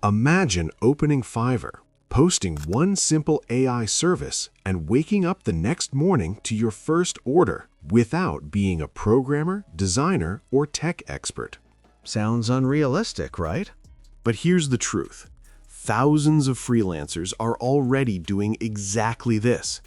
Imagine opening Fiverr, posting one simple AI service, and waking up the next morning to your first order without being a programmer, designer, or tech expert. Sounds unrealistic, right? But here's the truth. Thousands of freelancers are already doing exactly this.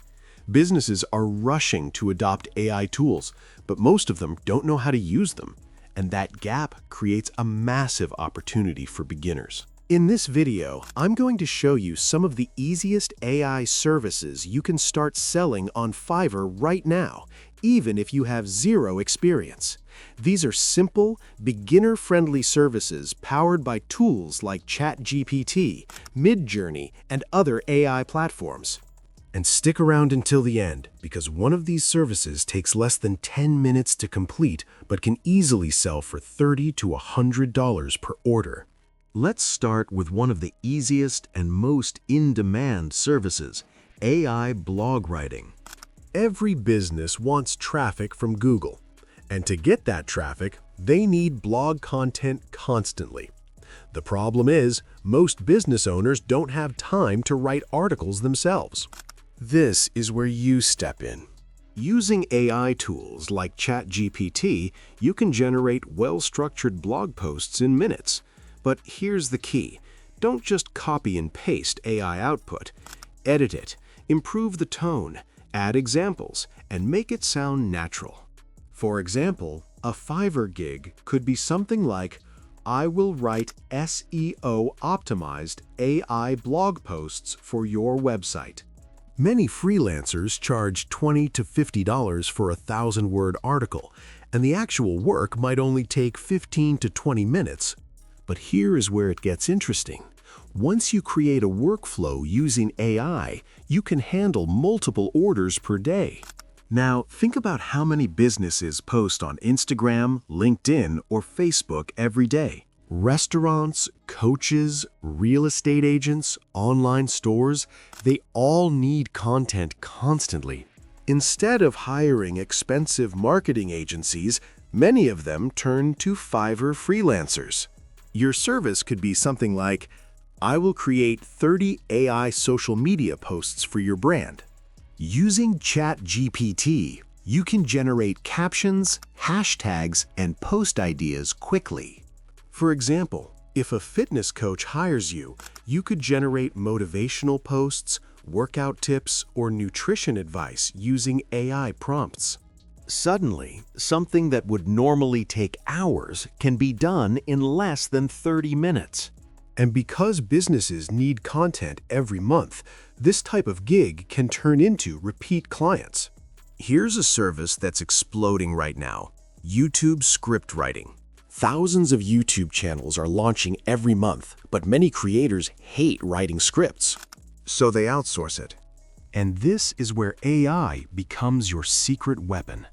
Businesses are rushing to adopt AI tools, but most of them don't know how to use them, and that gap creates a massive opportunity for beginners. In this video, I'm going to show you some of the easiest AI services you can start selling on Fiverr right now, even if you have zero experience. These are simple, beginner-friendly services powered by tools like ChatGPT, Midjourney, and other AI platforms. And stick around until the end, because one of these services takes less than 10 minutes to complete, but can easily sell for $30 to $100 per order. Let's start with one of the easiest and most in-demand services, AI blog writing. Every business wants traffic from Google, and to get that traffic, they need blog content constantly. The problem is, most business owners don't have time to write articles themselves. This is where you step in. Using AI tools like ChatGPT, you can generate well-structured blog posts in minutes. But here's the key. Don't just copy and paste AI output. Edit it, improve the tone, add examples, and make it sound natural. For example, a Fiverr gig could be something like, "I will write SEO-optimized AI blog posts for your website." Many freelancers charge $20 to $50 for a 1,000-word article, and the actual work might only take 15 to 20 minutes. But here is where it gets interesting. Once you create a workflow using AI, you can handle multiple orders per day. Now, think about how many businesses post on Instagram, LinkedIn, or Facebook every day. Restaurants, coaches, real estate agents, online stores, they all need content constantly. Instead of hiring expensive marketing agencies, many of them turn to Fiverr freelancers. Your service could be something like, "I will create 30 AI social media posts for your brand." Using ChatGPT, you can generate captions, hashtags, and post ideas quickly. For example, if a fitness coach hires you, you could generate motivational posts, workout tips, or nutrition advice using AI prompts. Suddenly, something that would normally take hours can be done in less than 30 minutes. And because businesses need content every month, this type of gig can turn into repeat clients. Here's a service that's exploding right now: YouTube script writing. Thousands of YouTube channels are launching every month, but many creators hate writing scripts, so they outsource it. And this is where AI becomes your secret weapon.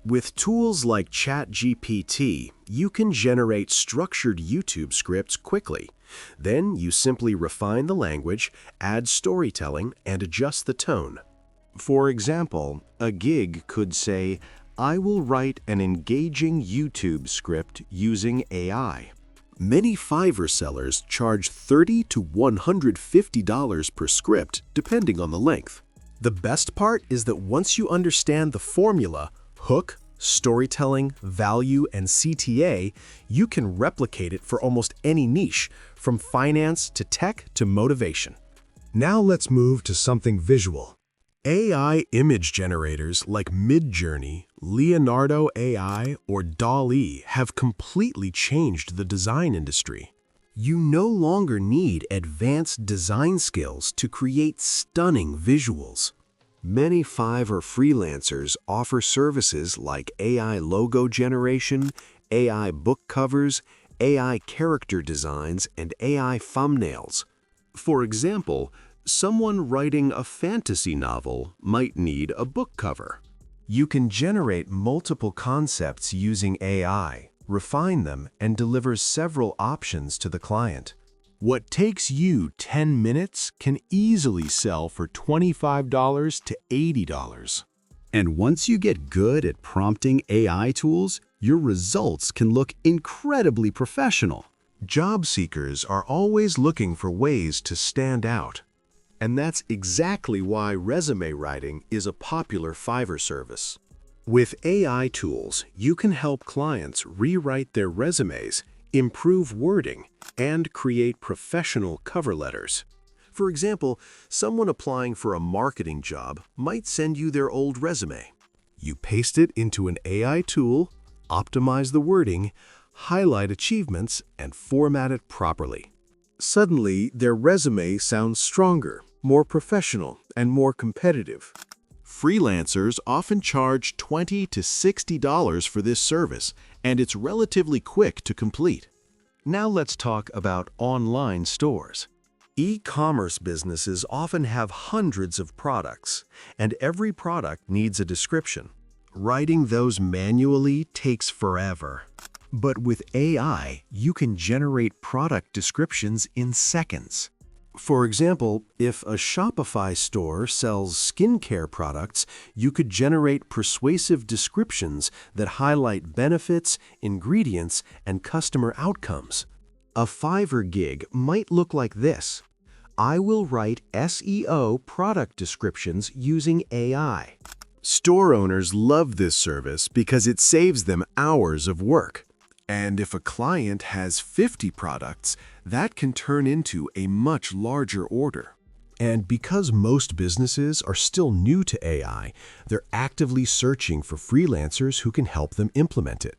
With tools like ChatGPT, you can generate structured YouTube scripts quickly. Then you simply refine the language, add storytelling, and adjust the tone. For example, a gig could say, "I will write an engaging YouTube script using AI." Many Fiverr sellers charge $30 to $150 per script, depending on the length. The best part is that once you understand the formula, hook, storytelling, value, and CTA, you can replicate it for almost any niche, from finance to tech to motivation. Now let's move to something visual. AI image generators like Midjourney, Leonardo AI, or DALL-E have completely changed the design industry. You no longer need advanced design skills to create stunning visuals. Many Fiverr freelancers offer services like AI logo generation, AI book covers, AI character designs, and AI thumbnails. For example, someone writing a fantasy novel might need a book cover. You can generate multiple concepts using AI, refine them, and deliver several options to the client. What takes you 10 minutes can easily sell for $25 to $80. And once you get good at prompting AI tools, your results can look incredibly professional. Job seekers are always looking for ways to stand out. And that's exactly why resume writing is a popular Fiverr service. With AI tools, you can help clients rewrite their resumes, improve wording, and create professional cover letters. For example, someone applying for a marketing job might send you their old resume. You paste it into an AI tool, optimize the wording, highlight achievements, and format it properly. Suddenly, their resume sounds stronger, more professional, and more competitive. Freelancers often charge $20 to $60 for this service, and it's relatively quick to complete. Now let's talk about online stores. E-commerce businesses often have hundreds of products, and every product needs a description. Writing those manually takes forever. But with AI, you can generate product descriptions in seconds. For example, if a Shopify store sells skincare products, you could generate persuasive descriptions that highlight benefits, ingredients, and customer outcomes. A Fiverr gig might look like this. I will write SEO product descriptions using AI. Store owners love this service because it saves them hours of work. And if a client has 50 products, that can turn into a much larger order. And because most businesses are still new to AI, they're actively searching for freelancers who can help them implement it.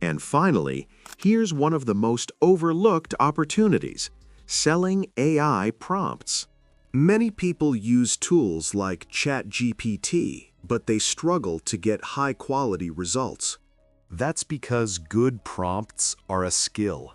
And finally, here's one of the most overlooked opportunities: selling AI prompts. Many people use tools like ChatGPT, but they struggle to get high-quality results. That's because good prompts are a skill.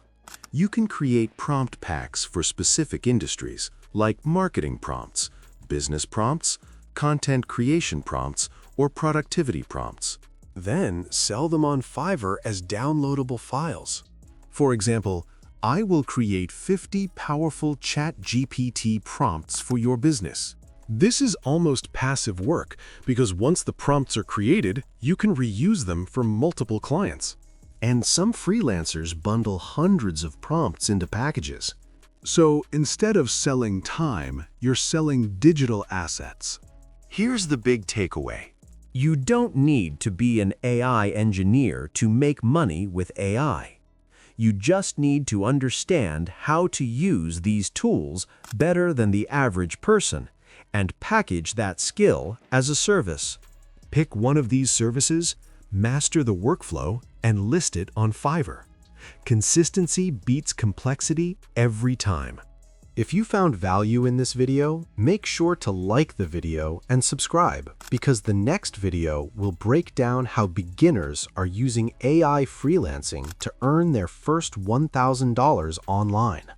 You can create prompt packs for specific industries, like marketing prompts, business prompts, content creation prompts, or productivity prompts. Then sell them on Fiverr as downloadable files. For example, I will create 50 powerful ChatGPT prompts for your business. This is almost passive work because once the prompts are created, you can reuse them for multiple clients. And some freelancers bundle hundreds of prompts into packages. So instead of selling time, you're selling digital assets. Here's the big takeaway. You don't need to be an AI engineer to make money with AI. You just need to understand how to use these tools better than the average person and package that skill as a service. Pick one of these services, master the workflow, and list it on Fiverr. Consistency beats complexity every time. If you found value in this video, make sure to like the video and subscribe, because the next video will break down how beginners are using AI freelancing to earn their first $1,000 online.